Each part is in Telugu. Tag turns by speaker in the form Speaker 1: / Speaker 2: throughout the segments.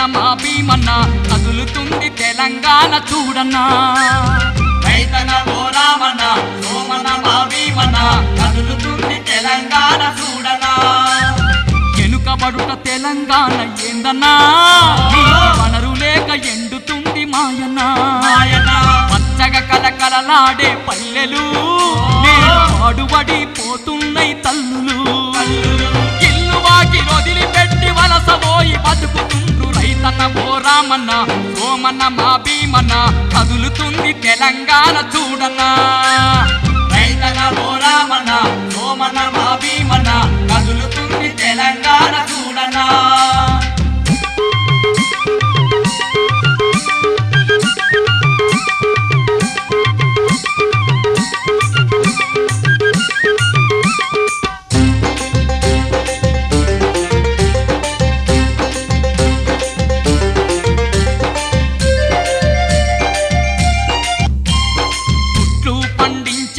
Speaker 1: మా భీమన్న కదులుతుంది తెలంగాణ చూడన్నా
Speaker 2: రైతన ఓ రామన్న సోమన్న మా భీమన్న కదులుతుంది తెలంగాణ చూడనా
Speaker 1: ఎనుకబడుట తెలంగాణ ఏందన్నా వనరు లేక ఎండుతుంది మాయన్న పచ్చగా కలకలలాడే పల్లెలు పాడుబడి పోతున్నాయి తల్లులు ఇల్లు వాకి వదిలిపెట్టి వలసపోయి బతుకుతుండ్రు రైతన్న ఓ రామన్న సోమన్న మా భీమన్న కదులుతుంది తెలంగాణ చూడన్నా
Speaker 2: రైతన ఓ రామన్న సోమన్న మా భీమన్న కదులుతుంది తెలంగాణ చూడనా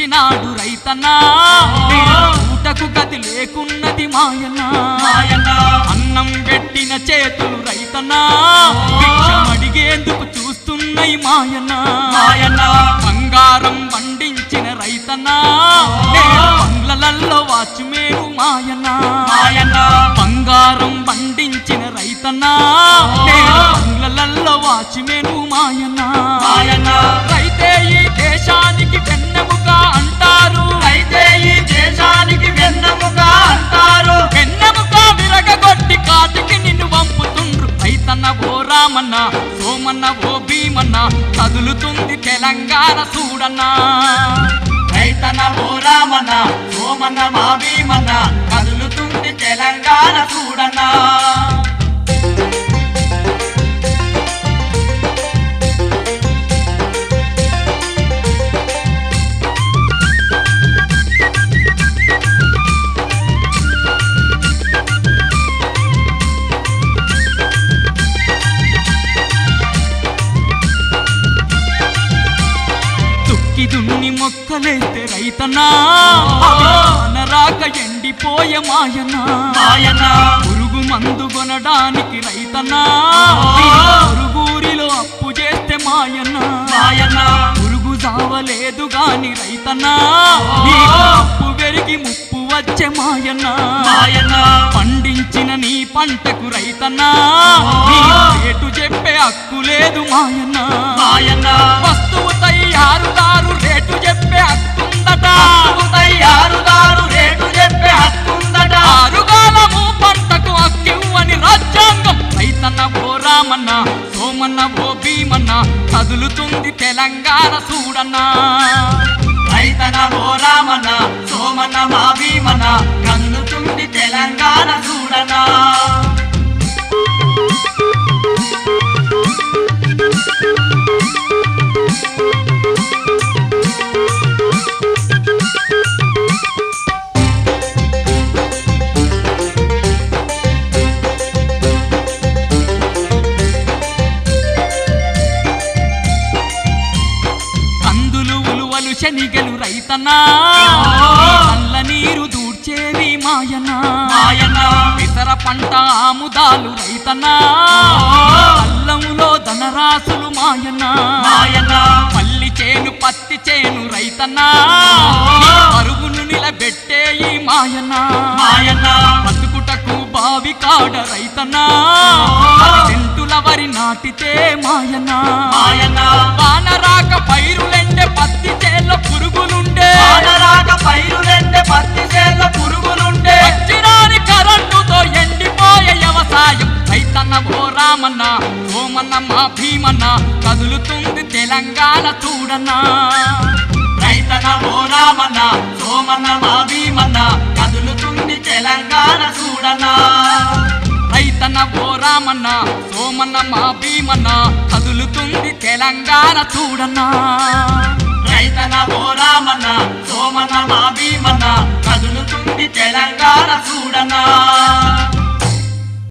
Speaker 1: నాడు రైతన్నా ఊటకు గతి లేకున్నది మాయన్నా అన్నం పెట్టిన చేతులు రైతన్నా అడిగేందుకు చూస్తున్నాయి మాయన్నా బంగారం పండించిన రైతన్నా బంగ్లలలో వాచ్మేను మాయన్నా బంగారం పండించిన రైతన్నా బంగ్లలలో వాచ్మేను మాయన్నా రైతే ఈ దేశానికి వెన్నెముక అంటారు
Speaker 2: అయితే ఈ దేశానికి వెన్నెముక అంటారు
Speaker 1: వెన్నెముక విరగగొట్టి కాటికి నిన్ను పంపుతుండ్రు రైతన్న ఓ రామన్న సోమన్న ఓ భీమన్న కదులుతుంది తెలంగాణ చూడన్నా
Speaker 2: రైతన ఓ రామన్న సోమన్న మా భీమన్న కదులుతుంది తెలంగాణ చూడనా
Speaker 1: దున్ని మొక్కలేస్తే రైతన్నా అనరాక ఎండిపోయే మాయన్నా పురుగు మందు కొనడానికి రైతన్నా పురుగురిలో అప్పు చేస్తే మాయన్నా పురుగు చావలేదు గాని రైతన్నా అప్పు పెరిగి ముప్పు వచ్చే మాయన్నా పండించిన నీ పంటకు రైతన్నా రేటు చెప్పే హక్కు లేదు మాయన్నా వస్తువు తయారుదారు రేటు చెప్పే హక్కుందట
Speaker 2: రేటు చెప్పే హక్కుందట
Speaker 1: ఆరుగాలము పంటకు హక్కివ్వని రాజ్యాంగం రైతన్న ఓ రామన్న సోమన్న ఓ భీమన్న కదులుతుంది తెలంగాణ చూడన్నా
Speaker 2: రైతన ఓ రామన్న సోమన్న మా భీమన్న కదులుతుంది తెలంగాణ చూడనా
Speaker 1: శనిగలు రైతన్నా నల్ల నీరు దూడ్చేవి మాయన్నా ఇతర పంట ఆముదాలు రైతన్నా అల్లంలో ధనరాశులు మాయన్నా పల్లి చేను పత్తి చేను రైతన్నా పరుగును నిలబెట్టే ఈ మాయన్నా బతుకుటకు బావి కాడ రైతన్నా సెంటుల వరి నాటితే మాయన్నా వానరాక పైరులెండే పత్తి చేల పురుగులుండే వచ్చిరాని కరెంటుతో ఎండిపోయే వ్యవసాయం రైతన్న ఓ రామన్న సోమన్న మా భీమన్న కదులుతుంది తెలంగాణ చూడన్నా
Speaker 2: రైతన ఓ రామన్న సోమన్న మా భీమన్న కదులుతుంది తెలంగాణ చూడనా
Speaker 1: రైతన్న ఓ రామన్న సోమన్న మా భీమన్న కదులుతుంది తెలంగాణ చూడన్నా
Speaker 2: రైతన ఓ రామన్న సోమన్న మా భీమన్న కదులుతుంది తెలంగాణ చూడనా